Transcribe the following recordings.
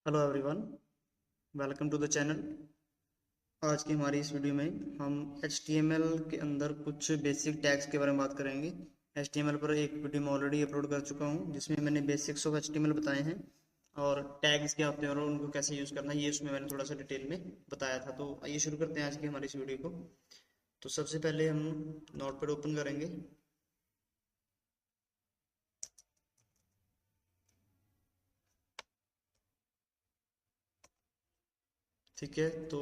Hello everyone, welcome to the channel. आज की हमारी इस वीडियो में हम HTML के अंदर कुछ बेसिक टैग्स के बारे में बात करेंगे। HTML पर एक वीडियो मैं ऑलरेडी अपलोड कर चुका हूं जिसमें मैंने बेसिक्स ऑफ HTML बताए हैं और टैग्स क्या होते हैं और उनको कैसे यूज़ करना है ये उसमें मैंने थोड़ा सा डिटेल में बताया था। तो आइए शुरू करते हैं आज की हमारी इस वीडियो को। तो सबसे पहले हम नोटपैड ओपन करेंगे। ठीक है, तो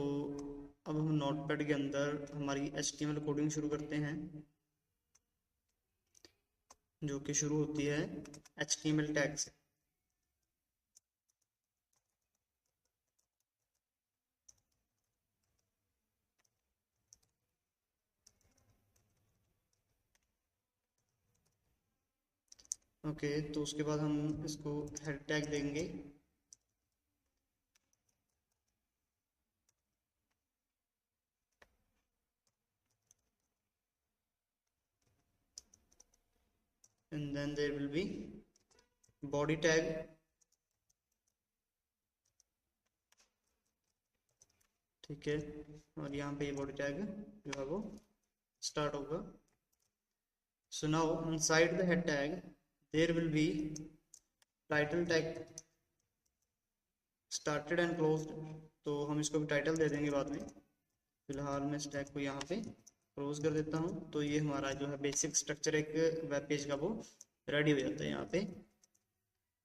अब हम नोटपैड के अंदर हमारी HTML कोडिंग शुरू करते हैं, जो कि शुरू होती है HTML टैग से। ओके, तो उसके बाद हम इसको हेड टैग देंगे। And then there will be body tag. ठीक है, और यहाँ पे ये बॉडी टैग जो है वो स्टार्ट होगा। So now inside the head tag there will be title tag started and closed. तो हम इसको भी टाइटल दे देंगे बाद में। फिलहाल मैं इस टैग को यहाँ पे क्लोज कर देता हूँ। तो ये हमारा जो है बेसिक स्ट्रक्चर एक वेब पेज का वो रेडी हो जाता है यहाँ पे।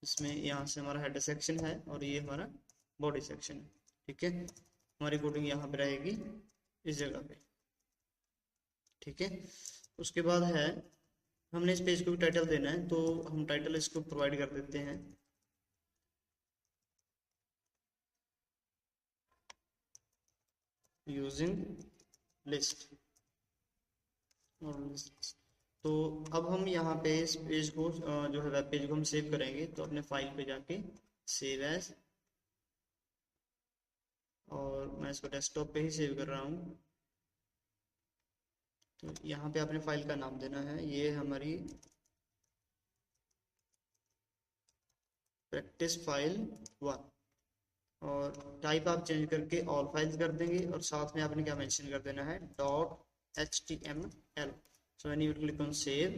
इसमें यहाँ से हमारा हेडर सेक्शन है और ये हमारा बॉडी सेक्शन है। ठीक है, हमारी कोडिंग यहाँ पे रहेगी इस जगह पे। ठीक है, उसके बाद है हमने इस पेज को भी टाइटल देना है, तो हम टाइटल इसको प्रोवाइड कर देते हैं यूजिंग लिस्ट और लिस्ट। तो अब हम यहाँ पे इस पेज को जो है वेब पेज को हम सेव करेंगे। तो अपने फाइल पे जाके सेव एज, और मैं इसको डेस्कटॉप पे ही सेव कर रहा हूँ। तो यहाँ पे अपने फाइल का नाम देना है, ये हमारी प्रैक्टिस फाइल 1। और टाइप आप चेंज करके ऑल फाइल्स कर देंगे और साथ में आपने क्या मेंशन कर देना है, .html। So when you click on save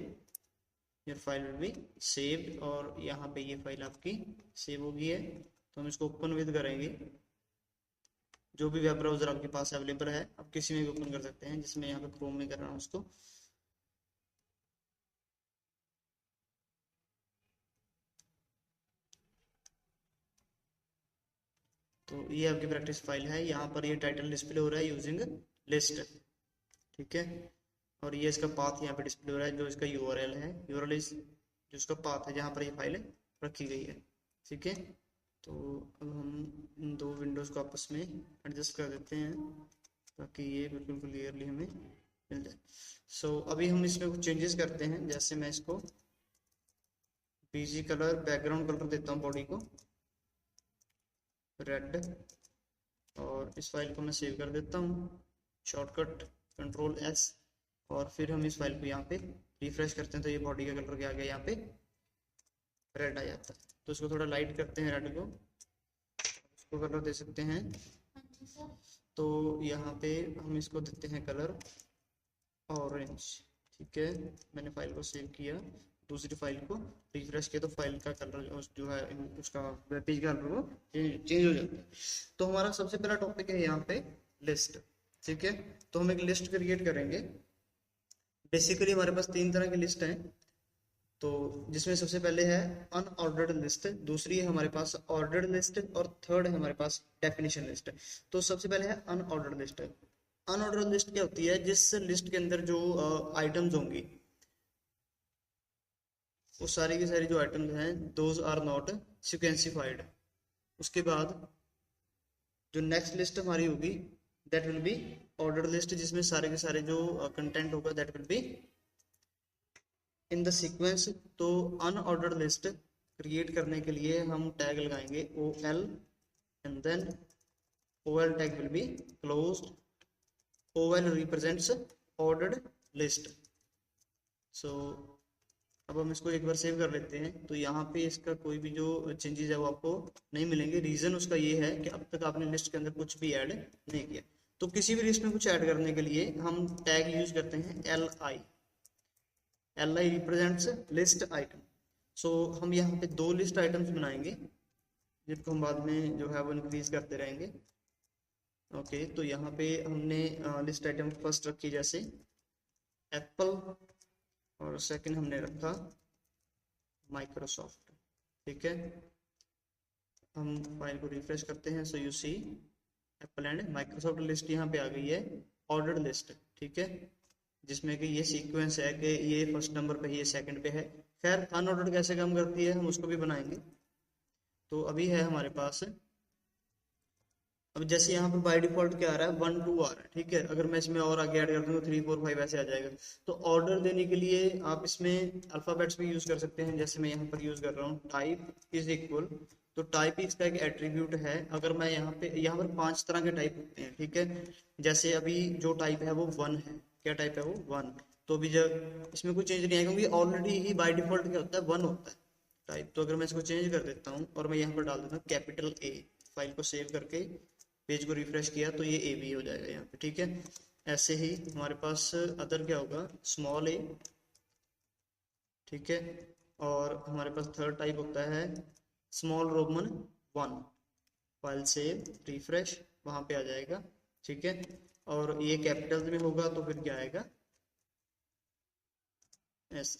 your file will be saved, और यहाँ पे ये फाइल आपकी सेव हो गई है। तो हम इसको ओपन विद करेंगे। जो भी वेब ब्राउजर आपके पास अवेलेबल है आप किसी में भी ओपन कर सकते हैं, जिसमें यहाँ पे क्रोम में कर रहा हूँ उसको। तो ये आपकी प्रैक्टिस फाइल है, यहाँ पर ये टाइटल डिस्प्ले हो रहा है यूजिंग लिस्ट। ठीक है, और ये इसका पाथ यहाँ पे डिस्प्ले हो रहा है, जो इसका यूआरएल है। यूआरएल इस जो इसका पाथ है जहाँ पर ये फाइल रखी गई है। ठीक है, तो अब हम इन दो विंडोज़ को आपस में एडजस्ट कर देते हैं ताकि ये बिल्कुल क्लियरली हमें मिल जाए। सो अभी हम इसमें कुछ चेंजेस करते हैं। जैसे मैं इसको बीजी कलर बैकग्राउंड कलर देता हूँ, बॉडी को रेड, और इस फाइल को मैं सेव कर देता हूँ शॉर्टकट Ctrl+S। और फिर हम इस फाइल को यहाँ पे रिफ्रेश करते हैं तो ये बॉडी का कलर क्या आ गया, यहाँ पे रेड आ जाता है। तो इसको थोड़ा लाइट करते हैं रेड को, इसको कलर दे सकते हैं। तो यहाँ पे हम इसको देते हैं कलर ऑरेंज। ठीक है, मैंने फाइल को सेव किया, दूसरी फाइल को रिफ्रेश किया तो फाइल का कलर जो है उसका वेब पेज का कलर वो चेंज हो जाता है। तो हमारा सबसे पहला टॉपिक है यहाँ पे लिस्ट। ठीक है, तो हम एक लिस्ट क्रिएट करेंगे। बेसिकली हमारे पास तीन तरह की लिस्ट है। तो जिसमें सबसे पहले है अनऑर्डर्ड लिस्ट, दूसरी है हमारे पास ऑर्डर्ड लिस्ट, और थर्ड है हमारे पास डेफिनेशन लिस्ट। तो सबसे पहले है अनऑर्डर्ड लिस्ट। अनऑर्डर्ड लिस्ट क्या होती है, जिस लिस्ट के अंदर जो आइटम्स होंगी वो सारी की सारी जो आइटम्स हैं दोज आर नॉट सिक्वेंसिफाइड। उसके बाद जो नेक्स्ट लिस्ट हमारी होगी that will be order list, जिसमें सारे के सारे जो कंटेंट होगा that will be in the sequence. तो अनऑर्डर्ड लिस्ट क्रिएट करने के लिए हम टैग लगाएंगे OL, and then OL tag will be closed. OL represents ordered list. So अब हम इसको एक बार सेव कर लेते हैं, तो यहाँ पे इसका कोई भी जो चेंजेस है वो आपको नहीं मिलेंगे। रीजन उसका ये है कि अब तक आपने लिस्ट के अंदर कुछ भी ऐड नहीं किया। तो किसी भी लिस्ट में कुछ ऐड करने के लिए हम टैग यूज करते हैं LI। LI represents list item. So हम यहाँ पे 2 लिस्ट आइटम्स बनाएंगे, जिनको हम बाद में जो है वो इंक्रीज करते रहेंगे। ओके, तो यहाँ पे हमने लिस्ट आइटम फर्स्ट रखी जैसे एप्पल, और सेकंड हमने रखा माइक्रोसॉफ्ट। ठीक है, हम फाइल को रिफ्रेश करते हैं। So you see Apple and Microsoft list यहाँ पे आ गई है, ऑर्डर्ड लिस्ट। ठीक है, जिसमें कि ये सीक्वेंस है कि ये फर्स्ट नंबर पे है, ये सेकंड पे है। खैर अनऑर्डर्ड कैसे काम करती है हम उसको भी बनाएंगे। तो अभी है हमारे पास, अब जैसे यहाँ पे बाय डिफॉल्ट क्या आ रहा है, 1 2 आ रहा है। ठीक है, अगर मैं इसमें और आगे ऐड कर दूँ तो 3 4 5 ऐसे आ जाएगा। तो ऑर्डर देने के लिए आप इसमें अल्फाबेट्स भी यूज कर सकते हैं, जैसे मैं यहाँ पर यूज कर रहा हूँ टाइप इज इक्वल। तो टाइप इसका एक एट्रीब्यूट है। अगर मैं यहाँ पर 5 तरह के टाइप होते हैं। ठीक है, जैसे अभी जो टाइप है वो 1 है। क्या टाइप है वो 1। तो अभी जब इसमें कोई चेंज नहीं आएगा, क्योंकि ऑलरेडी ही बाय डिफॉल्ट क्या होता है 1 होता है टाइप। तो अगर मैं इसको चेंज कर देता हूँ और मैं यहाँ पर डाल देता हूँ कैपिटल A, फाइल को सेव करके पेज को रिफ्रेश किया तो ये AB हो जाएगा यहाँ पे। ठीक है, ऐसे ही हमारे पास अदर क्या होगा, स्मॉल a। ठीक है, और हमारे पास थर्ड टाइप होता है small Roman 1। File save refresh, वहां पे आ जाएगा। ठीक है, और ये कैपिटल में होगा तो फिर क्या आएगा, ऐसे।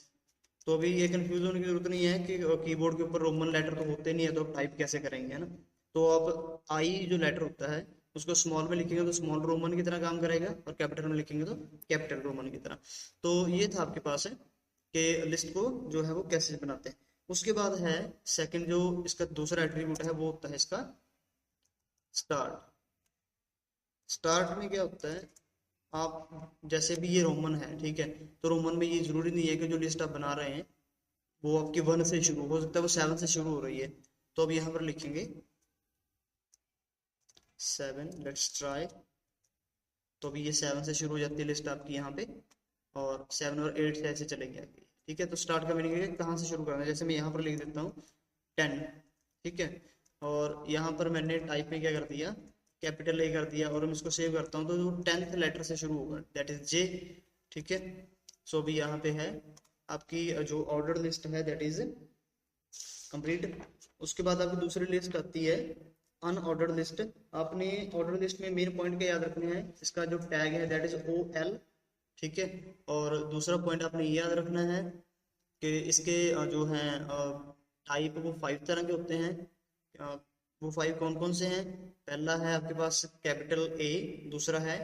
तो अभी ये कंफ्यूज होने की जरूरत नहीं है कि कीबोर्ड के ऊपर रोमन लेटर तो होते नहीं है, तो टाइप कैसे करेंगे, है ना। तो अब आई जो लेटर होता है उसको स्मॉल में लिखेंगे तो स्मॉल रोमन की तरह काम करेगा, और कैपिटल में लिखेंगे तो कैपिटल रोमन की तरह। तो ये था आपके पास है कि लिस्ट को जो है वो कैसे बनाते हैं। उसके बाद है सेकंड, जो इसका दूसरा एट्रीब्यूट है वो होता है इसका स्टार्ट। स्टार्ट में क्या होता है, आप जैसे भी ये रोमन है। ठीक है, तो रोमन में ये जरूरी नहीं है कि जो लिस्ट आप बना रहे हैं वो आपकी 1 से शुरू हो सकता है, वो 7 से शुरू हो रही है। तो अब यहाँ पर लिखेंगे 7, लेट्स ट्राई। तो अभी ये 7 से शुरू हो जाती है लिस्ट आपकी यहाँ पे, और 7 और 8 से ऐसे चलेगी आगे। ठीक है, तो स्टार्ट का मीनिंग है कहाँ से शुरू करना है। जैसे मैं यहाँ पर लिख देता हूँ 10। ठीक है, और यहाँ पर मैंने टाइप में क्या कर दिया, कैपिटल A कर दिया, और मैं इसको सेव करता हूँ तो जो 10th लेटर से शुरू होगा दैट इज J। ठीक है, सो अभी यहाँ पे है आपकी जो ऑर्डर लिस्ट है दैट इज कंप्लीट। उसके बाद आपकी दूसरी लिस्ट आती है अनऑर्डर्ड लिस्ट। आपने ऑर्डर लिस्ट में मेन पॉइंट क्या याद रखने हैं, इसका जो टैग है दैट इज OL। ठीक है, और दूसरा पॉइंट आपने ये याद रखना है कि इसके जो हैं टाइप वो 5 तरह के होते हैं। वो 5 कौन कौन से हैं, पहला है आपके पास कैपिटल A, दूसरा है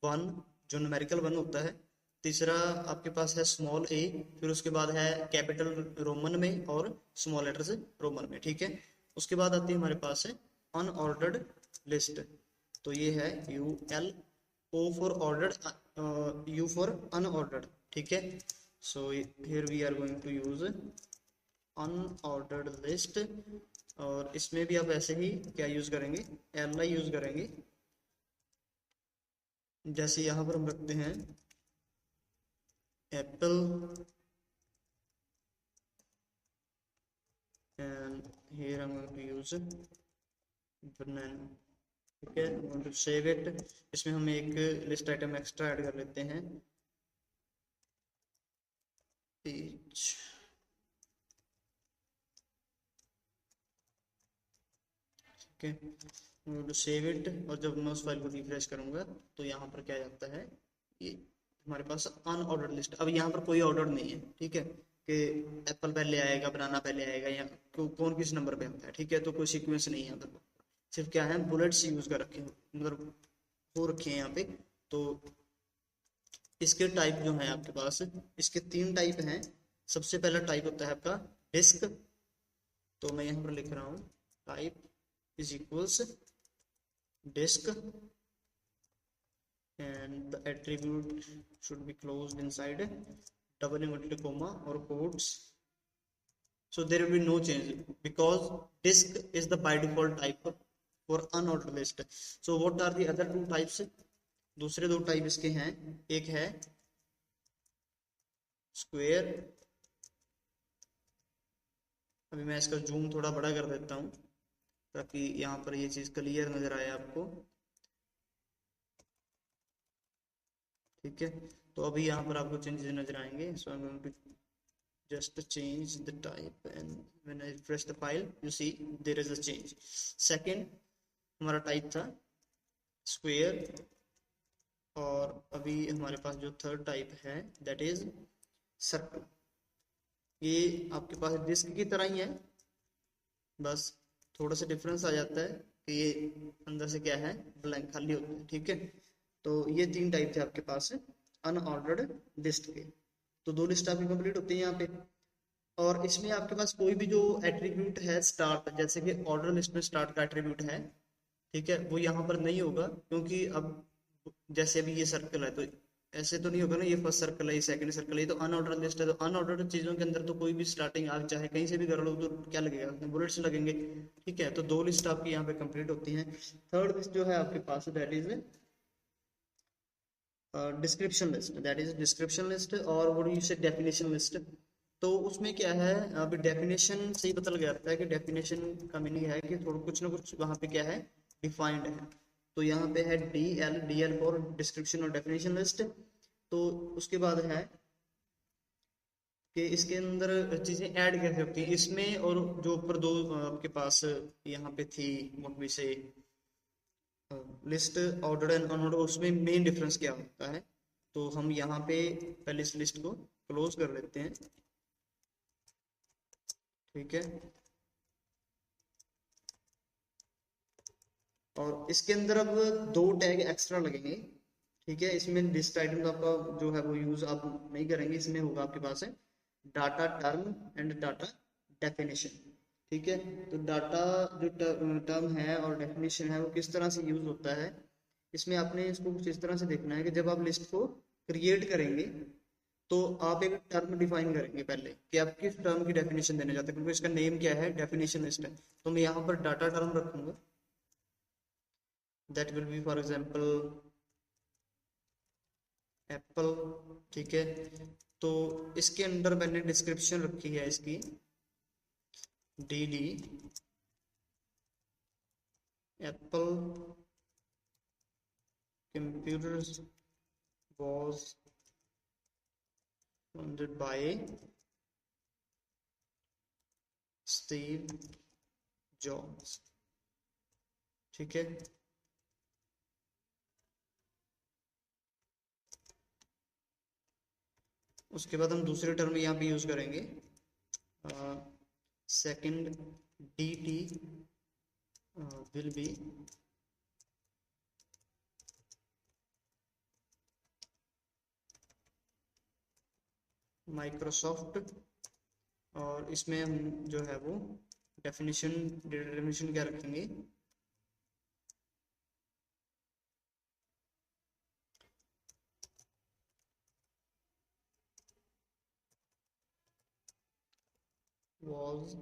1 जो न्यूमेरिकल 1 होता है, तीसरा आपके पास है स्मॉल a, फिर उसके बाद है कैपिटल रोमन में और स्मॉल लेटर्स रोमन में। ठीक है, उसके बाद आती है हमारे पास है अनऑर्डर्ड लिस्ट। तो ये है UL, O for ordered, U for unordered. ठीक है, so here we are going to use unordered list, और इसमें भी आप ऐसे ही क्या यूज करेंगे, LI यूज करेंगे। जैसे यहाँ पर हम रखते हैं Apple and here I'm going to use banana। ठीक है, I'm going to save it। इसमें हम एक लिस्ट आइटम एक्स्ट्रा ऐड कर लेते हैं, each। ठीक है, I'm going to save it, और जब मैं उस फाइल को रिफ्रेश करूंगा तो यहाँ पर क्या जाता है, ये हमारे पास अनऑर्डर्ड लिस्ट। अब यहाँ पर कोई ऑर्डर नहीं है। ठीक है, कि एप्पल पहले आएगा बनाना पहले आएगा, या कौन किस नंबर पे आता है। ठीक है, तो कोई सीक्वेंस नहीं है अंदर, सिर्फ क्या है बुलेट्स यूज कर रखे हैं, मतलब हो रखे हैं यहाँ पे। तो इसके टाइप जो है आपके पास, इसके 3 टाइप हैं। सबसे पहला टाइप होता है आपका डिस्क। तो मैं यहाँ पर लिख रहा हूँ type is equals disc, and the attribute should be closed inside double inverted comma or quotes, so there will be no change because disk is the by default type for unordered list। so what are the other 2 types, दूसरे 2 type इसके हैं, एक है square अभी मैं इसका zoom थोड़ा बड़ा कर देता हूँ ताकि यहाँ पर ये चीज़ क्लियर नज़र आए आपको। ठीक है, तो अभी यहाँ पर आपको चेंजेस नजर आएंगे। So I am going to just change the type and when I refresh the file you see there is a change। second हमारा टाइप था स्क्वेयर, और अभी हमारे पास जो थर्ड टाइप है दैट इज सर्कल। ये आपके पास डिस्क की तरह ही है, बस थोड़ा सा डिफरेंस आ जाता है कि ये अंदर से क्या है, ब्लैंक खाली होता है। ठीक है, तो ये तीन टाइप थे आपके पास अनऑर्डर्ड लिस्ट के। तो दो लिस्ट आपकी कंप्लीट होती है यहाँ पे, और इसमें आपके पास कोई भी जो एट्रीब्यूट है स्टार्ट, जैसे कि ऑर्डर लिस्ट में स्टार्ट का एट्रीब्यूट है, ठीक है, वो यहाँ पर नहीं होगा, क्योंकि अब जैसे अभी ये सर्कल है तो ऐसे तो नहीं होगा ना, ये फर्स्ट सर्कल है, ये सेकंड सर्कल है, ये तो अनऑर्डर लिस्ट है। तो अनऑर्डर चीजों के अंदर तो कोई भी स्टार्टिंग आप चाहे कहीं से भी कर लो तो क्या लगेगा, बुलेट्स लगेंगे। ठीक है, तो दो लिस्ट आपकी यहाँ पे कंप्लीट होती हैं। थर्ड लिस्ट जो है आपके पास that is description list, that is description list, और वो यू से डेफिनेशन लिस्ट। तो उसमें क्या है, अभी डेफिनेशन से ही पता लग जाता है कि डेफिनेशन का मीनिंग है कि थोड़ा कुछ ना कुछ वहाँ पे क्या है, डिफाइंड है। तो यहाँ पे है डी एल फॉर डिस्क्रिप्शन और डेफिनेशन लिस्ट। तो उसके बाद है कि इसके अंदर चीजें ऐड कैसे होती हैं इसमें, और जो ऊपर दो आपके पास यहाँ पे थी व्हाट वी से लिस्ट ऑर्डर एंड अनऑर्डर, उसमें मेन डिफरेंस क्या होता है। तो हम यहाँ पे पहले इस लिस्ट को क्लोज कर लेते हैं। ठीक है, और इसके अंदर अब दो टैग एक्स्ट्रा लगेंगे। ठीक है, इसमें लिस्ट आइटम आपका जो है वो यूज आप नहीं करेंगे, इसमें होगा आपके पास है data term and data definition. ठीक है, तो डाटा जो टर्म है और डेफिनेशन है वो किस तरह से यूज होता है, इसमें आपने इसको कुछ इस तरह से देखना है कि जब आप लिस्ट को क्रिएट करेंगे तो आप एक टर्म डिफाइन करेंगे पहले कि आप किस टर्म की डेफिनेशन देने जाते हैं, क्योंकि इसका नेम क्या है, डेफिनेशन लिस्ट है। तो मैं यहाँ पर डाटा टर्म रखूंगा, that will B for example Apple. ठीक है, तो इसके अंदर मैंने डिस्क्रिप्शन रखी है इसकी D D Apple computers was founded by Steve jobs. ठीक है, उसके बाद हम दूसरे टर्म यहाँ पे यूज करेंगे second D T will be Microsoft, और इसमें हम जो है वो डेफिनेशन क्या रखेंगे, was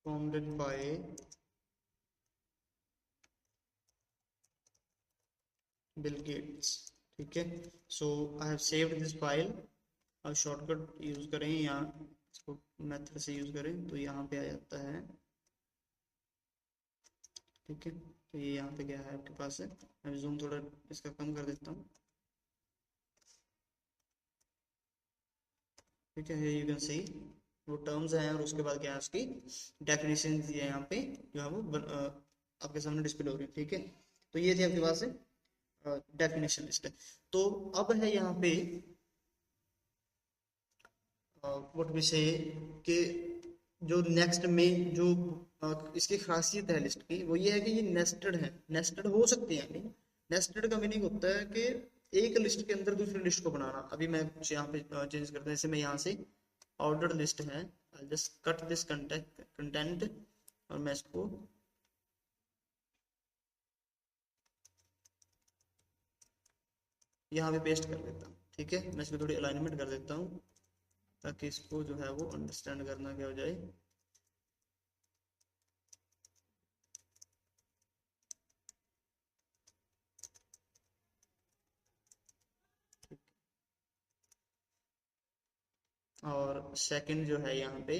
founded by Bill Gates. ठीक है, so I have saved this file. अब शॉर्टकट यूज करें या इसको मेथड से यूज करें तो यहाँ पे आ जाता है। ठीक है, तो ये यहाँ पे क्या है आपके पास है, मैं जूम थोड़ा इसका कम कर देता हूँ। ठीक है, यू कैन सी वो टर्म्स हैं और उसके बाद क्या है उसकी डेफिनेशन दी है यहाँ पे, जो है वो आपके सामने डिस्प्ले हो रही है। ठीक है, तो ये थी आपके पास डेफिनेशन लिस्ट। तो अब है यहाँ पे व्हाट वी से कि जो नेक्स्ट में जो इसकी खासियत है लिस्ट की वो ये है कि ये नेस्टेड है, नेस्टेड हो सकती है। नेस्टेड का मीनिंग होता है कि एक लिस्ट के अंदर दूसरी लिस्ट को बनाना। अभी मैं कुछ यहाँ पे चेंज करता हूँ, जैसे मैं यहाँ से ऑर्डर लिस्ट है, जस्ट कट दिस कंटेंट और मैं इसको यहाँ पे पेस्ट कर देता हूँ। ठीक है, मैं इसको थोड़ी अलाइनमेंट कर देता हूँ ताकि इसको जो है वो अंडरस्टैंड करना क्या हो जाए। और सेकंड जो है यहाँ पे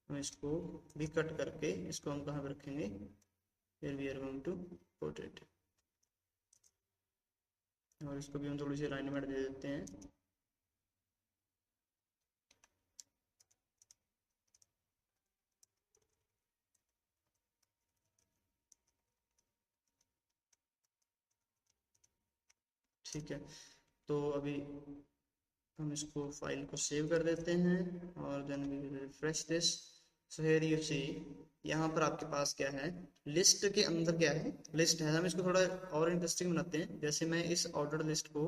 हम इसको भी कट करके इसको हम कहाँ पे रखेंगे, फिर we are going to put it, और इसको भी हम थोड़ी सी अलाइनमेंट दे देते हैं। ठीक है, तो अभी हम इसको फाइल को सेव कर देते हैं और then we will refresh this. So here you see, यहाँ पर आपके पास क्या है, लिस्ट के अंदर क्या है, लिस्ट है। हम इसको थोड़ा और इंटरेस्टिंग बनाते हैं। जैसे मैं इस ऑर्डर लिस्ट को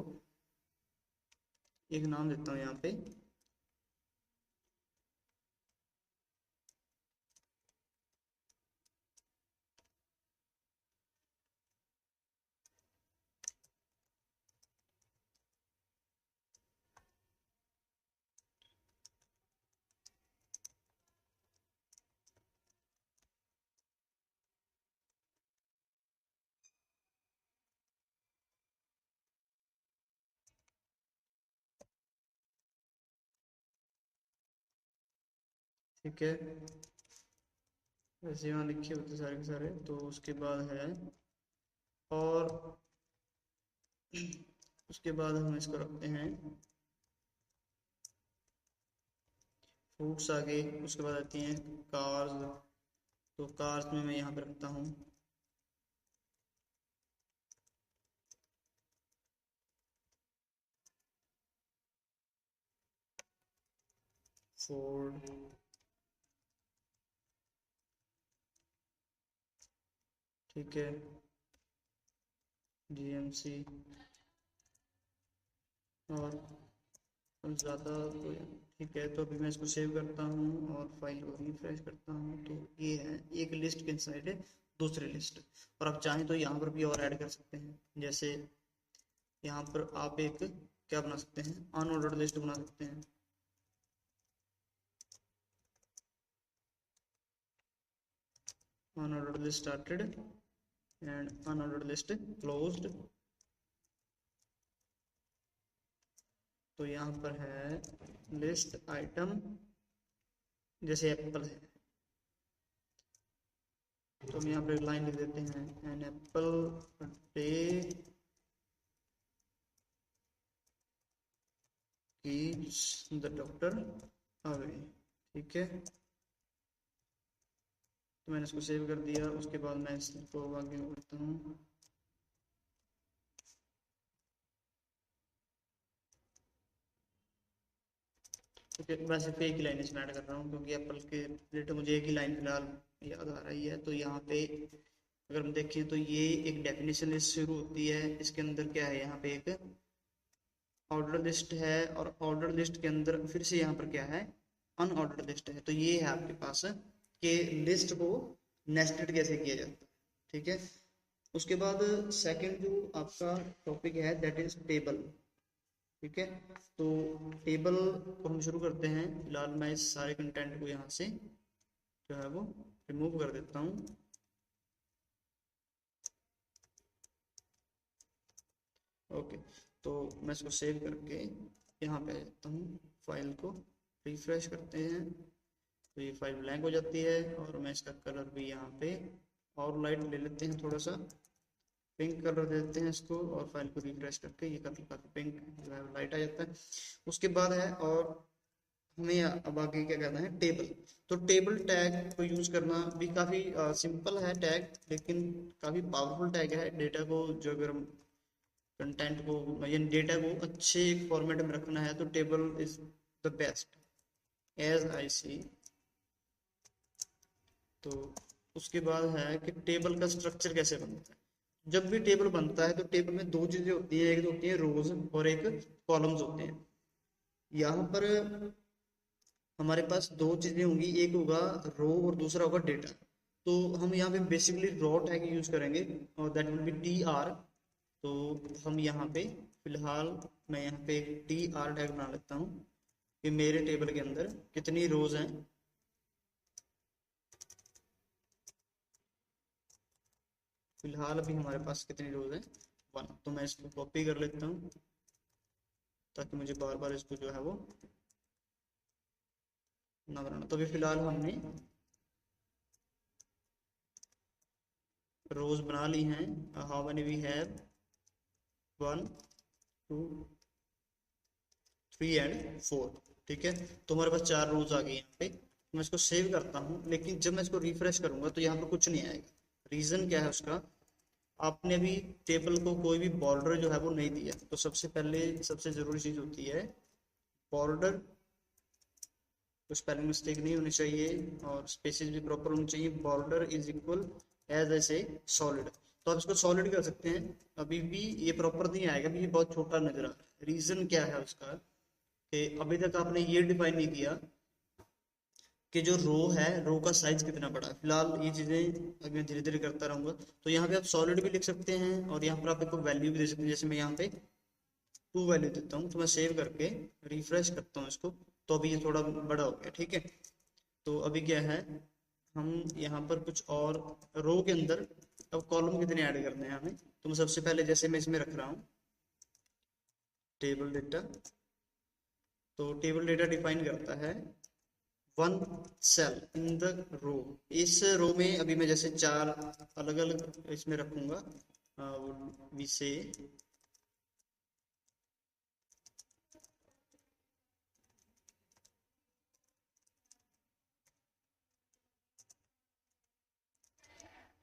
एक नाम देता हूँ यहाँ पे, ठीक है, वैसे यहाँ लिखे होते सारे के सारे। तो उसके बाद है, और उसके बाद हम इसको रखते हैं फ्रूट्स आगे। उसके बाद आती हैं कार्स, तो कार्स में मैं यहाँ पे रखता हूँ फोर्ड, ठीक है, जीएमसी, और ज़्यादा तो, ठीक है। तो अभी मैं इसको सेव करता हूँ और फाइल को रिफ्रेश करता हूँ। तो ये है एक लिस्ट के इंसाइड है दूसरी लिस्ट, और आप चाहें तो यहाँ पर भी और ऐड कर सकते हैं। जैसे यहाँ पर आप एक क्या बना सकते हैं, अनऑर्डर्ड लिस्ट बना सकते हैं। Unordered list started and unordered list closed. तो यहाँ पर है लिस्ट आइटम, जैसे एप्पल है, तो हम यहाँ पर एक लाइन लिख देते हैं, an apple day keeps the doctor away. ठीक है, तो मैंने इसको सेव कर दिया। उसके बाद मैं इसको आगे करता हूँ। ओके, वैसे पे एक ही लाइन इसमें ऐड कर रहा हूँ क्योंकि एप्पल के रिलेटेड मुझे एक ही लाइन फिलहाल याद आ रही है। तो यहाँ पे अगर हम देखें तो ये एक डेफिनेशन लिस्ट शुरू होती है। इसके अंदर क्या है, यहाँ पे एक ऑर्डर लिस्ट है, और ऑर्डर लिस्ट के अंदर फिर से यहाँ पर क्या है, अनऑर्डर लिस्ट है। तो ये है आपके पास कि लिस्ट को नेस्टेड कैसे किया जाता है। ठीक है, उसके बाद सेकंड जो आपका टॉपिक है दैट इज टेबल। ठीक है, तो टेबल को हम शुरू करते हैं। फिलहाल मैं इस सारे कंटेंट को यहाँ से जो है वो रिमूव कर देता हूँ। ओके, तो मैं इसको सेव करके यहाँ पे आ जाता हूँ, फाइल को रिफ्रेश करते हैं तो ये फाइल ब्लैंक हो जाती है। और मैं इसका कलर भी यहाँ पे और लाइट ले लेते हैं, थोड़ा सा पिंक कलर दे देते हैं इसको, और फाइल को रिफ्रेश करके ये कलर काफी पिंक जो है लाइट आ जाता है। उसके बाद है, और हमें अब आगे क्या करना है, टेबल। तो टेबल टैग को यूज करना भी काफी सिंपल है टैग, लेकिन काफी पावरफुल टैग है। डेटा को जो अगर कंटेंट को यानी डेटा को अच्छे एक फॉर्मेट में रखना है तो table is the best as I see. तो उसके बाद है कि टेबल का स्ट्रक्चर कैसे बनता है। जब भी टेबल बनता है तो टेबल में दो चीजें होती है, एक तो होती है रोज और एक कॉलम्स होते हैं। यहाँ पर हमारे पास दो चीजें होंगी, एक होगा रो और दूसरा होगा डेटा। तो हम यहाँ पे बेसिकली रॉ टैग यूज करेंगे और that will B T R. तो हम यहाँ पे फिलहाल मैं यहाँ पे एक टी आर टैग बना लेता हूँ कि मेरे टेबल के अंदर कितनी रोज हैं। फिलहाल अभी हमारे पास कितनी रोज है, 1। तो मैं इसको कॉपी कर लेता हूँ ताकि मुझे बार बार इसको जो है वो ना बनाना। तो अभी फिलहाल हमने रोज बना ली हैं। How many we have, 1 2 3 and 4। ठीक है, तो हमारे पास 4 रोज आ गई यहाँ पे। मैं इसको सेव करता हूँ, लेकिन जब मैं इसको रिफ्रेश करूंगा तो यहाँ पे कुछ नहीं आएगा। रीजन क्या है उसका, आपने अभी टेबल को कोई भी बॉर्डर जो है वो नहीं दिया। तो सबसे पहले सबसे जरूरी चीज होती है बॉर्डर। तो स्पेलिंग मिस्टेक नहीं होनी चाहिए और स्पेसेस भी प्रॉपर होनी चाहिए। बॉर्डर इज इक्वल एज ऐसे सॉलिड। तो आप इसको सॉलिड कर सकते हैं। अभी भी ये प्रॉपर नहीं आएगा, अभी ये बहुत छोटा नजर आ रहा है। रीजन क्या है उसका कि अभी तक आपने ये डिफाइन नहीं किया कि जो रो है, रो का साइज कितना बड़ा है। फिलहाल ये चीजें अभी मैं धीरे धीरे करता रहूंगा। तो यहाँ पे आप सॉलिड भी लिख सकते हैं और यहाँ पर आप एक वैल्यू भी दे सकते हैं। जैसे मैं यहाँ पे 2 वैल्यू देता हूँ। तो मैं सेव करके रिफ्रेश करता हूँ इसको, तो अभी ये थोड़ा बड़ा हो गया। ठीक है, तो अभी क्या है, हम यहाँ पर कुछ और रो के अंदर अब कॉलम कितने ऐड करने हैं हमें। तो मैं सबसे पहले जैसे मैं इसमें रख रहा हूँ टेबल डेटा। तो टेबल डेटा डिफाइन करता है 1 सेल इन द रो। इस रो में अभी मैं जैसे 4 अलग अलग इसमें रखूंगा। वी से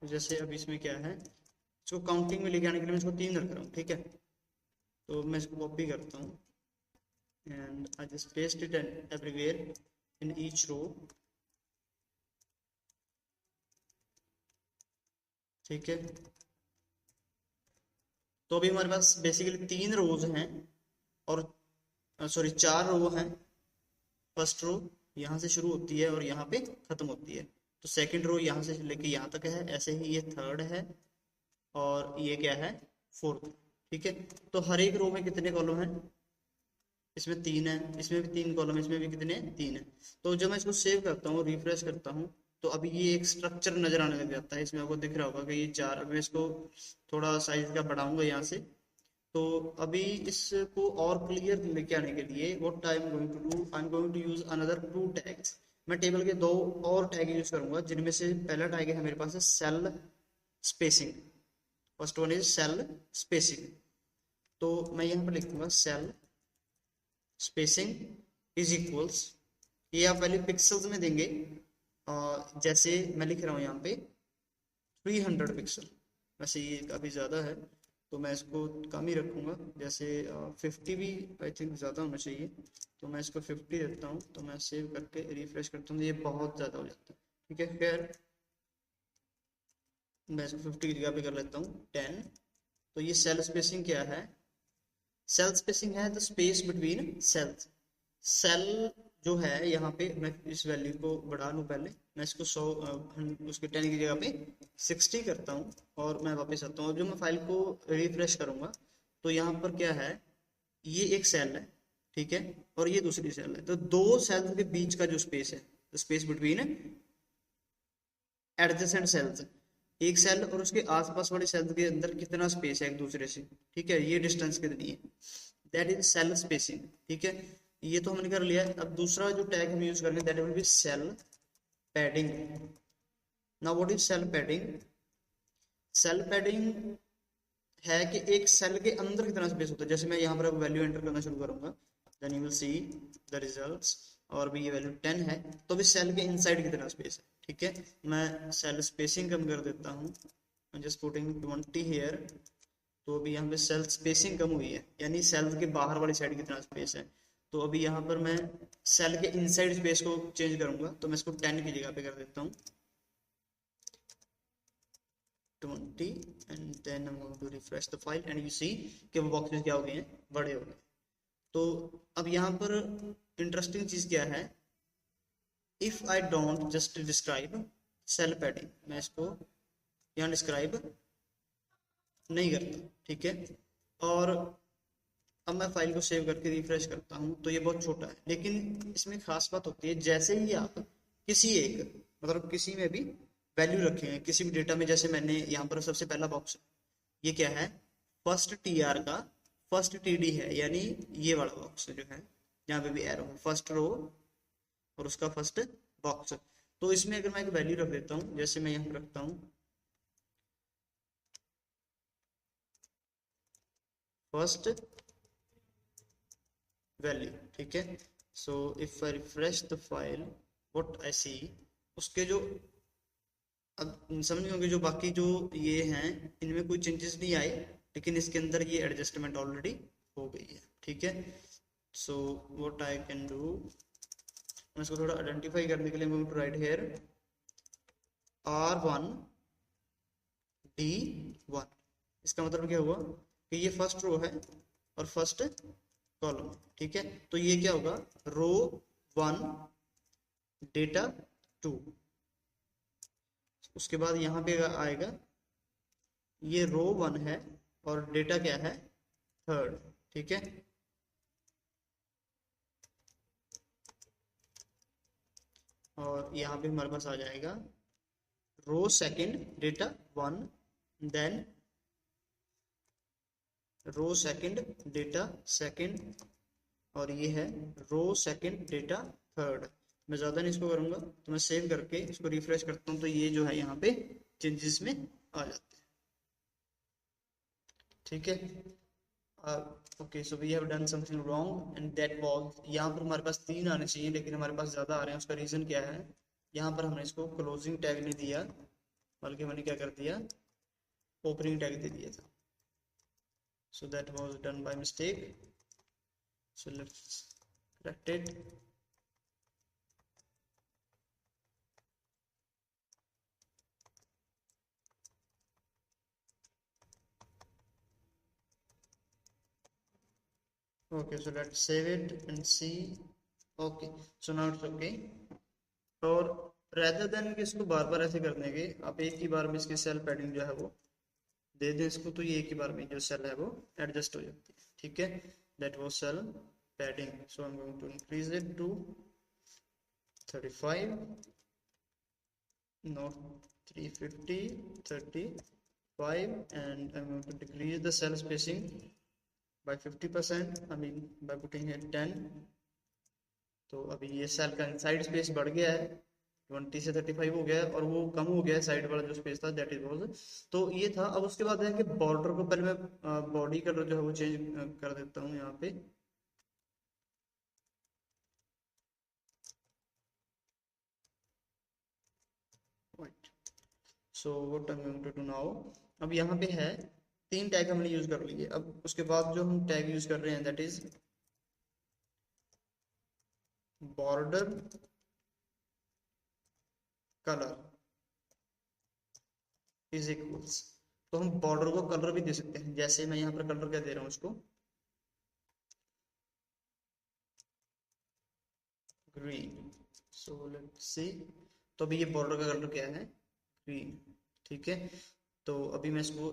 जैसे अभी इसमें क्या है, इसको काउंटिंग में लेके आने के लिए मैं इसको 3 रख रहा हूँ। ठीक है, तो मैं इसको कॉपी करता हूँ and I just paste it everywhere in each row। ठीक है, तो अभी हमारे पास बेसिकली 3 रोज हैं और सॉरी 4 रो हैं। फर्स्ट रो यहाँ से शुरू होती है और यहाँ पे खत्म होती है। तो सेकंड रो यहाँ से लेके यहाँ तक है, ऐसे ही ये थर्ड है और ये क्या है, फोर्थ। ठीक है, तो हर एक रो में कितने कॉलम हैं, इसमें 3 है, इसमें भी 3 कॉलम, इसमें भी कितने 3 है। तो जब मैं इसको सेव करता हूँ, रिफ्रेश करता हूँ, तो अभी ये एक स्ट्रक्चर नजर आने लग जाता है। इसमें आपको दिख रहा होगा कि ये 4। मैं इसको थोड़ा साइज का बढ़ाऊंगा यहाँ से। तो अभी इसको और क्लियर लेके आने के लिए what I am going to do, I am going to use another 2 tags. मैं टेबल के 2 और टैग यूज करूंगा, जिनमें से पहला टैग है मेरे पास है cell spacing. First one is cell spacing. तो मैं यहाँ पर लिखूंगा सेल स्पेसिंग इज इक्वल्स, ये आप वैल्यू पिक्सल्स में देंगे। जैसे मैं लिख रहा हूँ यहाँ पे 300 पिक्सल। वैसे ये काफ़ी ज़्यादा है तो मैं इसको कम ही रखूँगा। जैसे 50 भी आई थिंक ज़्यादा होना चाहिए, तो मैं इसको 50 देता हूँ। तो मैं सेव करके रिफ्रेश करता हूँ, ये बहुत ज़्यादा हो जाता है। ठीक है, खैर मैं इसको 50 की जगह पे कर लेता हूँ 10। तो ये सेल स्पेसिंग क्या है, सेल स्पेसिंग है the space between cells. Cell जो है यहाँ पे, मैं इस वैल्यू को बढ़ा लूँ पहले। मैं इसको 100 उसके 10 की जगह पे 60 करता हूँ और मैं वापस आता हूँ। और जो मैं फाइल को रिफ्रेश करूंगा तो यहाँ पर क्या है, ये एक सेल है। ठीक है, और ये दूसरी सेल है। तो 2 सेल्स के बीच का जो स्पेस है, स्पेस बिटवीन एडजेसेंट सेल्स, एक सेल और उसके आसपास वाले सेल के अंदर कितना स्पेस है एक दूसरे से। ठीक है, ये डिस्टेंस कितनी है, दैट इज सेल स्पेसिंग। ठीक है, ये तो हमने कर लिया। अब दूसरा जो टैग हम यूज करेंगे that will be cell padding. Now what is cell padding, cell padding है कि एक सेल के अंदर कितना स्पेस होता है। जैसे मैं यहाँ पर वैल्यू एंटर करना शुरू करूंगा, then you will see the results, और भी ये वैल्यू 10 है। तो भी सेल के इनसाइड कितना स्पेस है। ठीक है, मैं सेल स्पेसिंग कम कर देता हूँ, जस्ट पुटिंग 20 हियर। तो अभी यहाँ पे सेल स्पेसिंग कम हुई है, यानी सेल के बाहर वाली साइड कितना स्पेस है। तो अभी यहाँ पर मैं सेल के इनसाइड स्पेस को चेंज करूंगा, तो मैं इसको 10 की जगह पे कर देता हूँ 20 and then I am going to refresh the file and you see कि वो बॉक्सेस क्या हो गए हैं, बड़े हो गए। तो अब यहाँ पर इंटरेस्टिंग चीज क्या है, if I don't just describe cell padding, मैं इसको यहाँ डिस्क्राइब नहीं करता। ठीक है, और अब मैं फाइल को सेव करके रिफ्रेश करता हूँ तो ये बहुत छोटा है। लेकिन इसमें खास बात होती है, जैसे ही आप किसी एक मतलब किसी में भी वैल्यू रखें किसी भी डेटा में, जैसे मैंने यहाँ पर सबसे पहला बॉक्स, ये क्या है, फर्स्ट टीआर का फर्स्ट टीडी है, यानी ये वाला बॉक्स जो है जहाँ पे भी एरो है, फर्स्ट रो और उसका फर्स्ट बॉक्स। तो इसमें अगर मैं एक वैल्यू रख देता हूँ, जैसे मैं यहाँ रखता हूँ फर्स्ट वैल्यू, ठीक है। So if I refresh the file what I see, उसके जो, अब समझ होंगे जो बाकी जो ये हैं इनमें कोई चेंजेस नहीं आए, लेकिन इसके अंदर ये एडजस्टमेंट ऑलरेडी हो गई है, ठीक है। सो व्हाट आई कैन डू, मैं इसको थोड़ा आइडेंटिफाई करने के लिए मैं राइट हेयर R1 D1। इसका मतलब क्या हुआ कि ये फर्स्ट रो है और फर्स्ट कॉलम, ठीक है। तो ये क्या होगा, रो 1 डेटा 2। उसके बाद यहाँ पे आएगा, ये रो 1 है और डेटा क्या है, थर्ड, ठीक है। और यहाँ पे हमारे पास आ जाएगा row second data 1, then row second data second, और ये है रो सेकंड डेटा थर्ड। मैं ज़्यादा नहीं इसको करूँगा, तो मैं सेव करके इसको रिफ्रेश करता हूँ, तो ये जो है यहाँ पे चेंजेस में आ जाते हैं, ठीक है। Okay, so we have done something wrong and that was, यहाँ पर हमारे पास 3 आने चाहिए लेकिन हमारे पास ज़्यादा आ रहे हैं। उसका रीज़न क्या है, यहाँ पर हमने इसको क्लोजिंग टैग नहीं दिया, बल्कि मैंने क्या कर दिया, ओपनिंग टैग दे दिया था। So that was done by mistake. So let's correct it. Okay, so let's save it and see. Okay, so now it's okay. और rather than कि इसको बार बार ऐसे करने के, आप एक ही बार में इसकी सेल पैडिंग जो है वो दे दें इसको, तो ये एक ही बार में जो सेल है वो एडजस्ट हो जाती है, ठीक है। That was cell padding, so I am going to increase it to 35, not 350, 35, and I'm going to decrease the cell spacing by 50%, I mean by putting here 10। तो अभी ये सेल का साइड स्पेस बढ़ गया है, 20 से 35 हो गया है, और वो कम हो गया है साइड वाला जो स्पेस था, दैट इज वॉज। तो ये था। अब उसके बाद है कि बॉर्डर को पहले मैं बॉडी कलर जो है वो चेंज कर देता हूँ यहाँ पे। So what I am going to do now, अब यहाँ पे है 3 टैग हमने यूज कर लिए। अब उसके बाद जो हम टैग यूज कर रहे हैं that is border colour is equals. तो हम बॉर्डर को कलर भी दे सकते हैं, जैसे मैं यहाँ पर कलर क्या दे रहा हूँ उसको, ग्रीन। सो लेट्स सी, तो अभी ये बॉर्डर का कलर क्या है, ग्रीन, ठीक है। तो अभी मैं इसको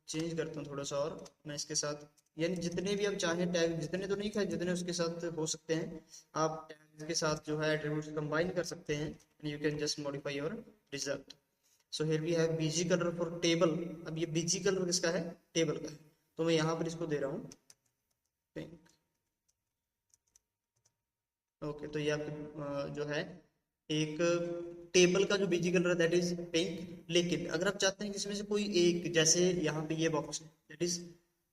चेंज करता हूँ थोड़ा सा, और मैं इसके साथ, यानी जितने भी आप चाहें टैग, जितने तो नहीं खाए, जितने उसके साथ हो सकते हैं, आप टैग के साथ जो है एट्रीब्यूट्स कंबाइन कर सकते हैं, you can just modify your result. So here we have BG colour for table. अब ये बीजी कलर किसका है, टेबल का है, तो मैं यहाँ पर इसको दे रहा हूँ पिंक। ओके, तो ये आपके जो है एक टेबल का जो बीजी कलर है दैट इज पिंक। लेकिन अगर आप चाहते हैं कि इसमें से कोई एक, जैसे यहाँ पे ये बॉक्स है दैट इज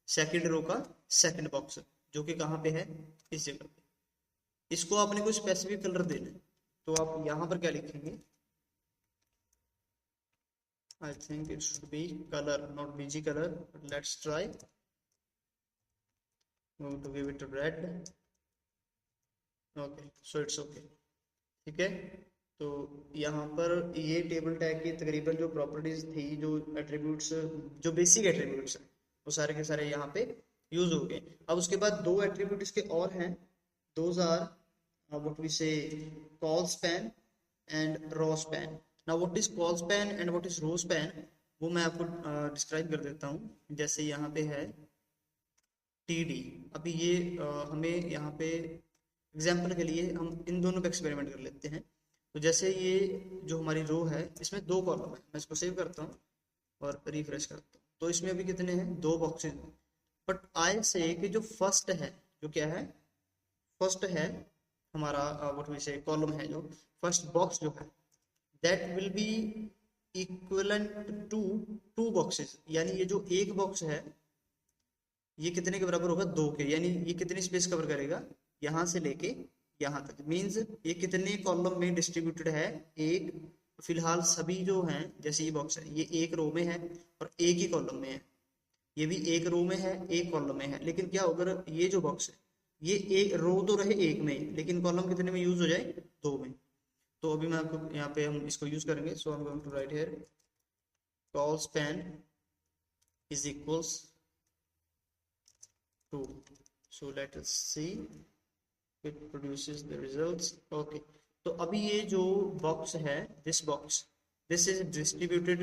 सेकंड रो का सेकंड बॉक्स, जो कि कहाँ पे है, इस जगह पे, इसको आपने कोई स्पेसिफिक कलर देना है, तो आप यहाँ पर क्या लिखेंगे, I think it should be colour not BG colour, let's try, to give it red. Okay, so it's okay, ठीक है। तो यहाँ पर ये टेबल टैग की तकरीबन जो प्रॉपर्टीज थी, जो एट्रीब्यूट्स, जो बेसिक एट्रीब्यूट्स हैं, वो सारे के सारे यहाँ पे यूज हो गए। अब उसके बाद 2 एट्रीब्यूट इसके और हैं, those are what we say col span and row span. Now what is col span and what is row span, वो मैं आपको डिस्क्राइब कर देता हूँ। जैसे यहाँ पे है TD, अभी ये हमें यहाँ पे एग्जाम्पल के लिए हम इन दोनों पे एक्सपेरिमेंट कर लेते हैं। तो जैसे ये जो हमारी रो है इसमें 2 कॉलम है, मैं इसको सेव करता हूँ और रिफ्रेश करता हूँ, तो इसमें अभी कितने हैं, 2 बॉक्सेज हैं। बट आई से कि जो फर्स्ट है, जो क्या है, फर्स्ट है हमारा व्हाट वी से कॉलम है, जो फर्स्ट बॉक्स जो है that will be equivalent to two boxes, यानी ये जो एक बॉक्स है ये कितने के बराबर होगा, 2 के, यानी ये कितनी स्पेस कवर करेगा, यहाँ से लेके यहाँ तक, मींस ये कितने कॉलम में डिस्ट्रीब्यूटेड है, एक, फिलहाल सभी जो हैं, जैसे ये बॉक्स है ये एक रो में है और एक ही कॉलम में है, ये भी एक रो में है एक कॉलम में है, लेकिन क्या होगा ये जो बॉक्स है ये एक रो तो रहे एक में, लेकिन कॉलम कितने में यूज हो जाए, 2 में। तो अभी मैं आपको यहाँ पे हम इसको यूज करेंगे, so I am going to write here colspan is equals to, so let us see it produces the results, okay। तो अभी ये जो बॉक्स है, this box, this is distributed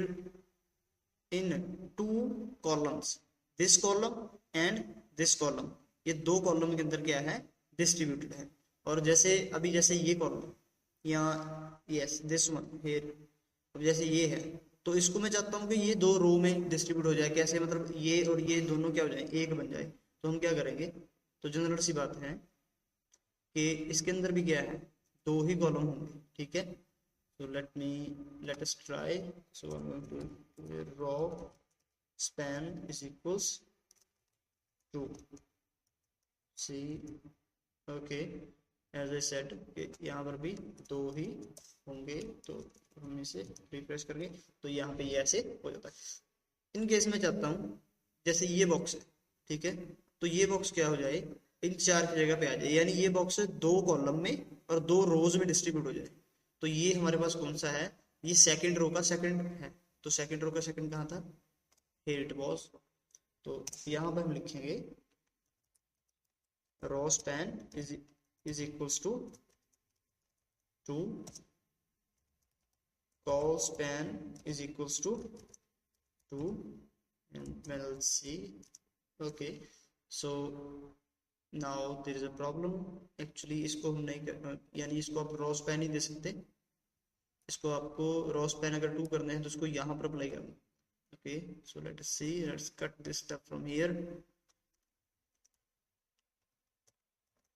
in 2 columns, this column and this column, ये 2 column के अंदर क्या है, डिस्ट्रीब्यूटेड है। और जैसे अभी जैसे ये कॉलम यहाँ, यस दिस वन हियर, अब जैसे ये है तो इसको मैं चाहता हूँ कि ये 2 रो में डिस्ट्रीब्यूट हो जाए, कैसे, मतलब ये और ये दोनों क्या हो जाए, एक बन जाए। तो हम क्या करेंगे, तो जनरल सी बात है कि इसके अंदर भी क्या है, 2 ही कॉलम होंगे, ठीक है। so let us try, so I'm going to do raw span is equals to see, okay, as I said कि यहाँ पर भी 2 ही होंगे, तो हम इसे रिफ्रेश करेंगे तो यहाँ पे ये ऐसे हो जाता है। इन केस में चाहता हूँ जैसे ये बॉक्स है, ठीक है, तो ये बॉक्स क्या हो जाए, इन 4 की जगह पे आ जाए, यानी ये बॉक्स 2 कॉलम में और 2 रोज में डिस्ट्रीब्यूट हो जाए। तो ये हमारे पास कौन सा है, ये सेकंड रो का सेकंड है, तो सेकंड रो का सेकंड कहाँ था, हियर इट वाज। तो यहाँ पर हम लिखेंगे row span is equals to call span is equals to 2, and we'll see, okay। so now there is a problem, actually इसको हम नहीं कर, यानी इसको आप रो स्पैन ही दे सकते, इसको आपको रो स्पैन अगर 2 करने हैं तो इसको यहाँ पर अप्लाई करना, okay। so let us see, let's cut this stuff from here,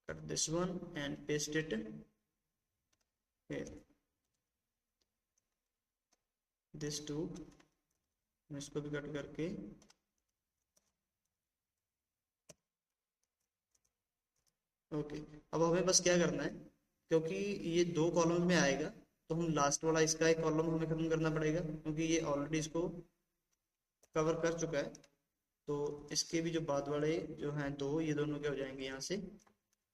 cut this one and paste it here, this 2, इसको भी कट करके ओके। अब हमें बस क्या करना है, क्योंकि ये 2 कॉलम में आएगा तो हम लास्ट वाला इसका एक कॉलम हमें खत्म करना पड़ेगा, क्योंकि ये ऑलरेडी इसको कवर कर चुका है। तो इसके भी जो बाद वाले जो हैं 2, ये दोनों क्या हो जाएंगे, यहाँ से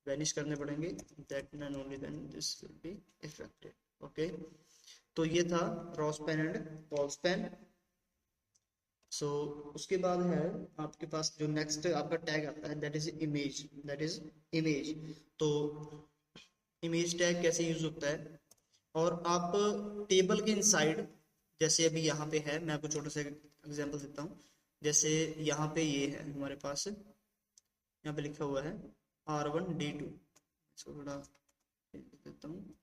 वैनिश करने पड़ेंगे, that and only then this will be affected, okay. तो ये था rowspan and colspan. सो उसके बाद है आपके पास जो नेक्स्ट आपका टैग आता है, दैट इज इमेज। तो इमेज टैग कैसे यूज होता है, और आप टेबल के इनसाइड, जैसे अभी यहाँ पे है, मैं आपको छोटा सा एग्जांपल देता हूँ। जैसे यहाँ पे ये है हमारे पास, यहाँ पे लिखा हुआ है R1D2, इसको थोड़ा देता हूँ,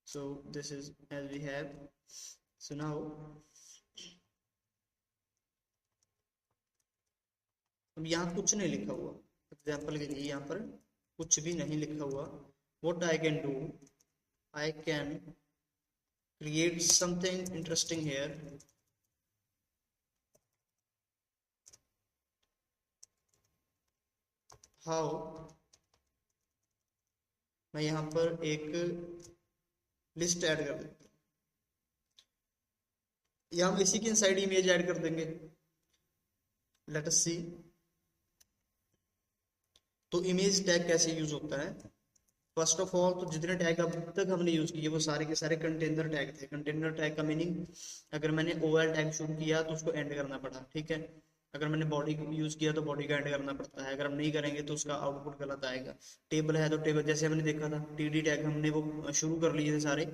so this is as we have, so now अब यहाँ कुछ नहीं लिखा हुआ, एग्जाम्पल के लिए यहाँ पर कुछ भी नहीं लिखा हुआ। what I can do, I can create something interesting here, how, मैं यहाँ पर एक लिस्ट ऐड कर देते हैं, या हम इसी के इनसाइड इमेज ऐड कर देंगे, लेट अस सी। तो इमेज टैग कैसे यूज होता है, फर्स्ट ऑफ ऑल तो जितने टैग अब तक हमने यूज किए वो सारे के सारे कंटेनर टैग थे। कंटेनर टैग का मीनिंग, अगर मैंने OL टैग शुरू किया तो उसको एंड करना पड़ा, ठीक है। अगर मैंने बॉडी यूज किया तो बॉडी का एंड करना पड़ता है, अगर हम नहीं करेंगे तो उसका आउटपुट गलत आएगा। टेबल है तो टेबल, जैसे हमने देखा था TD टैग हमने वो शुरू कर लिए थे सारे,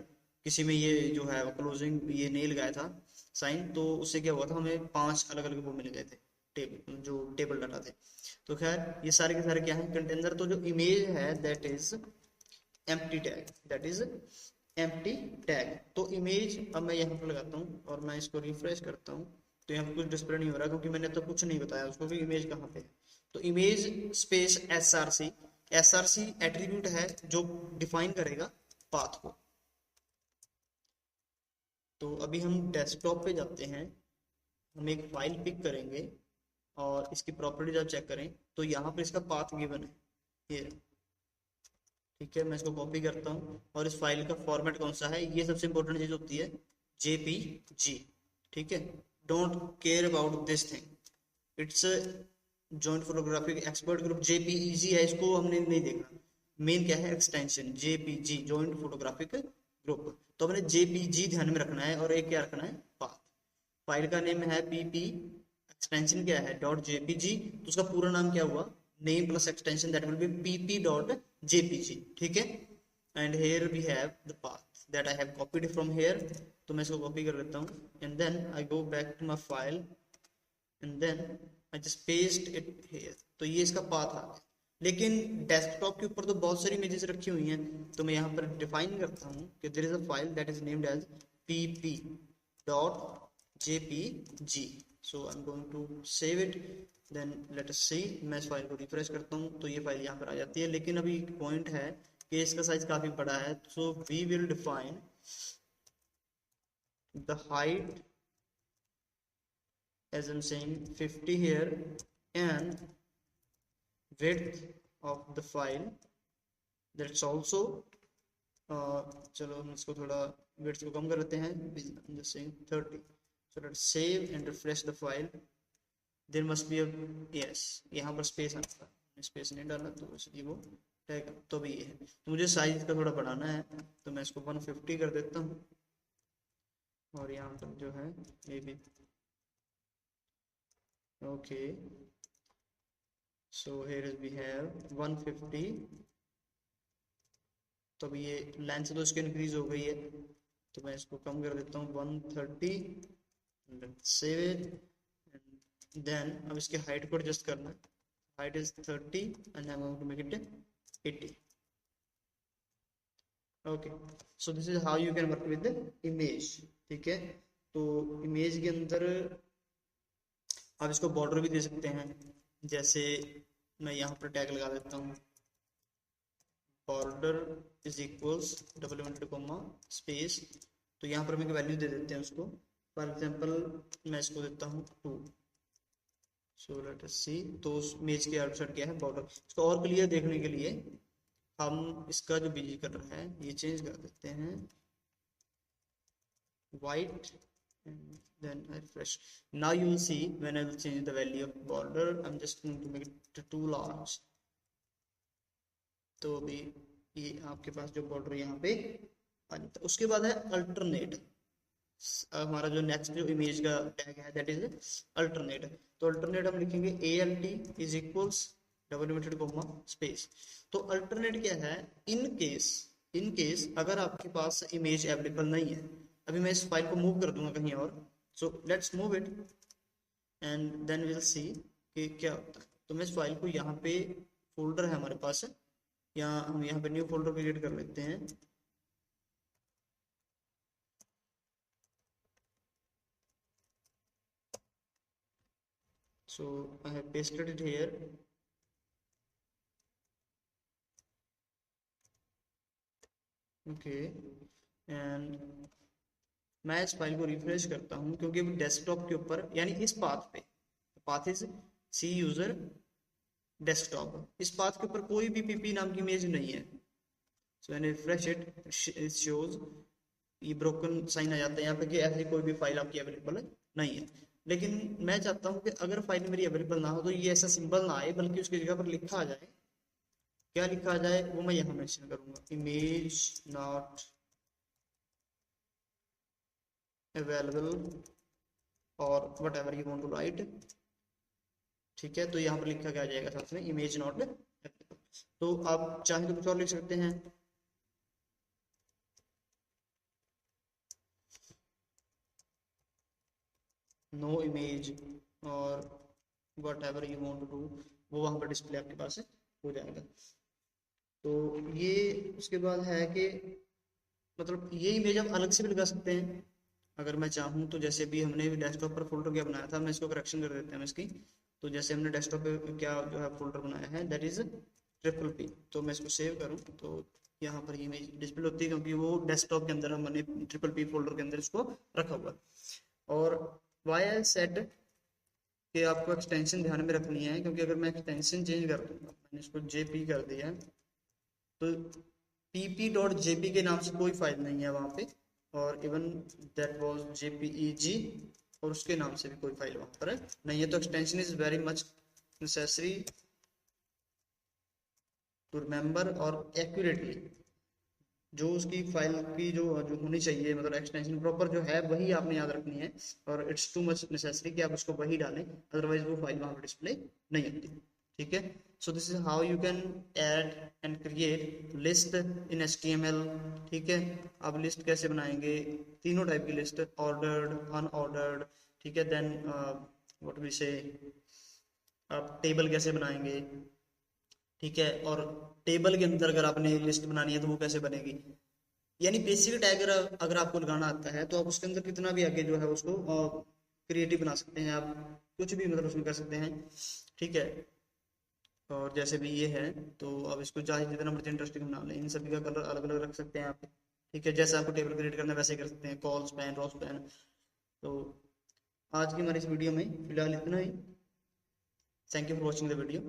किसी में ये जो है क्लोजिंग ये नहीं लगाया था साइन, तो उससे क्या हुआ था, हमें 5 अलग अलग वो मिल गए थे टेबल, जो टेबल डाटा थे। तो खैर ये सारे के सारे क्या है, कंटेनर। तो जो इमेज है that is empty tag, that is empty tag. तो इमेज अब मैं यहाँ पर लगाता हूँ और मैं इसको रिफ्रेश करता हूँ, तो यहाँ पर कुछ डिस्प्ले नहीं हो रहा क्योंकि मैंने तो कुछ नहीं बताया उसको कि इमेज कहाँ पे है। तो image space SRC, src attribute है जो डिफाइन करेगा पाथ को। तो अभी हम डेस्कटॉप पे जाते हैं, हम एक फाइल पिक करेंगे और इसकी प्रॉपर्टीज आप चेक करें तो यहाँ पर इसका पाथ गिवन है ये, ठीक है। मैं इसको कॉपी करता हूँ और इस फाइल का फॉर्मेट कौन सा है, ये सबसे इंपॉर्टेंट चीज होती है, जेपीजी, ठीक है। Don't care about this thing, it's joint photographic expert group, JPEG है, इसको हमने नहीं देखा। मेन क्या है, extension JPG, joint photographic group. तो हमने जेपीजी ध्यान में रखना है और एक क्या रखना है, पाथ। फाइल का नेम है पीपी, एक्सटेंशन क्या है, डॉट जेपीजी, तो उसका पूरा नाम क्या हुआ, name plus extension, that will be pp dot jpg, ठीक है। And here we have the path that I have copied from here, तो मैं इसको कॉपी कर लेता हूँ and then I go back to my file and then I just paste it here. तो ये इसका पाथ आ गया। लेकिन डेस्कटॉप के ऊपर तो बहुत सारी इमेजेस रखी हुई हैं, तो मैं यहाँ पर डिफाइन करता हूँ कि there is a file that is named as pp dot jpg, so I'm going to save it, then let us see। मैं इस फाइल को रिफ्रेश करता हूँ तो ये फाइल यहाँ पर आ जाती है। लेकिन अभी पॉइंट है कि इसका साइज काफी बड़ा है, so we will define the height as I'm saying 50 here and width of the file that's also चलो हम इसको थोड़ा width को कम कर लेते हैं, I'm just saying 30। so let's save and refresh the file। There must be yes, यहाँ पर स्पेस आता है, स्पेस नहीं डाला तो इसलिए वो टैग, तो भी ये है। तो मुझे साइज का थोड़ा बढ़ाना है तो मैं इसको 150 कर देता हूँ और यहाँ पर जो है ये भी okay. So here we have 150, तो अभी ये लेंथ तो इसकी इंक्रीज हो गई है तो मैं इसको कम कर देता हूँ 130, सेव इट। देन अब इसके हाइट को एडजस्ट करना है, height is 30 and I want to make it 80। Okay, so this is how you can work with the image, ठीक है। तो इमेज के अंदर आप इसको बॉर्डर भी दे सकते हैं, जैसे मैं यहाँ पर टैग लगा देता हूँ border is equals double inverted comma space, तो यहाँ पर हम एक वैल्यू दे देते हैं उसको। फॉर एग्जांपल मैं इसको देता हूँ 2। सो लेट अस सी, तो उस इमेज के आउटसाइड क्या है, बॉर्डर। इसको और क्लियर देखने के लिए हम इसका जो बीजी कर रहा है ये चेंज कर देते हैं white and then I refresh। now you will see when I will change the value of border, I'm just going to make it too large। तो अभी ये आपके पास जो बॉर्डर यहाँ पे आ जाता है। उसके बाद है अल्टरनेट, हमारा जो नेक्स्ट जो इमेज का टैग है दैट इज अल्टरनेट। तो अल्टरनेट हम लिखेंगे ALT is equals double inverted comma space. तो अल्टरनेट क्या है, इन केस अगर आपके पास इमेज अवेलेबल नहीं है, अभी मैं इस फाइल को मूव कर दूंगा कहीं और, so let's move it and then will see कि क्या होता है। तो मैं इस फाइल को यहाँ पे, फोल्डर है हमारे पास, हम यहाँ पे न्यू फोल्डर क्रिएट कर लेते हैं। So I have pasted it here। okay and मैं इस फाइल को रिफ्रेश करता हूँ क्योंकि अभी डेस्कटॉप के ऊपर यानी इस पाथ पे, path is C user desktop, इस पाथ के ऊपर कोई भी पीपी नाम की इमेज नहीं है। सो मैंने रिफ्रेश इट शोज ये ब्रोकन साइन आ जाता है यहाँ पे कि ऐसी कोई भी फाइल आपकी अवेलेबल नहीं है। लेकिन मैं चाहता हूँ कि अगर फाइल मेरी अवेलेबल ना हो तो ये ऐसा सिंबल ना आए, बल्कि उसकी जगह पर लिखा आ जाए, क्या लिखा आ जाए वो मैं यहाँ मेंशन करूंगा, इमेज नॉट अवेलेबल और whatever you want to write, ठीक है। तो यहाँ पर लिखा क्या जाएगा साथ में, इमेज नॉट अवेलेबल। तो आप चाहे तो कुछ और लिख सकते हैं, नो इमेज और whatever you want to do, वो वहां पर डिस्प्ले आपके पास हो जाएगा। तो ये उसके बाद है कि मतलब ये इमेज आप अलग से भी लगा सकते हैं अगर मैं चाहूँ तो। जैसे भी हमने डेस्कटॉप पर फोल्डर क्या बनाया था, मैं इसको करेक्शन कर देते हैं इसकी। तो जैसे हमने डेस्कटॉप पे क्या जो है फोल्डर बनाया है दैट इज ट्रिपल पी। तो मैं इसको सेव करूँ तो यहाँ पर इमेज डिस्प्ले होती है, क्योंकि वो डेस्कटॉप के अंदर हमने ट्रिपल पी फोल्डर के अंदर इसको रखा हुआ है। और वाई आई सेड कि आपको एक्सटेंशन ध्यान में रखनी है, क्योंकि अगर मैं एक्सटेंशन चेंज कर दूंगा, मैंने इसको जेपी कर दिया है, तो pp.jp के नाम से कोई फाइल नहीं है वहाँ पे, और इवन दैट वाज jpeg, और उसके नाम से भी कोई फाइल वहाँ पर नहीं है। तो extension is very much necessary to remember और एक्यूरेटली जो उसकी फाइल की जो जो होनी चाहिए, मतलब एक्सटेंशन प्रॉपर जो है वही आपने याद रखनी है, और इट्स टू मच नेसेसरी कि आप उसको वही डालें, अदरवाइज वो फाइल वहाँ पर डिस्प्ले नहीं होती। ठीक है, सो this is how you can add and create list in HTML। ठीक है, आप लिस्ट कैसे बनाएंगे, तीनों टाइप की लिस्ट, ऑर्डर्ड, अनऑर्डर्ड, ठीक है, देन व्हाट वी से, आप टेबल कैसे बनाएंगे, ठीक है, और टेबल के अंदर अगर आपने लिस्ट बनानी है तो वो कैसे बनेगी। यानी बेसिक टैग अगर आपको लगाना आता है तो आप उसके अंदर कितना भी आगे जो है उसको क्रिएटिव बना सकते हैं, आप कुछ भी मतलब उसमें कर सकते हैं। ठीक है, और जैसे भी ये है तो अब इसको चाहे जितना मर्जी इंटरेस्टिंग बना लें, इन सभी का कलर अलग अलग रख सकते हैं आप। ठीक है, जैसे आपको टेबल क्रिएट करना है वैसे कर सकते हैं, कॉल स्पैन, रो स्पैन। तो आज की हमारी इस वीडियो में फिलहाल इतना ही। Thank you for watching the video.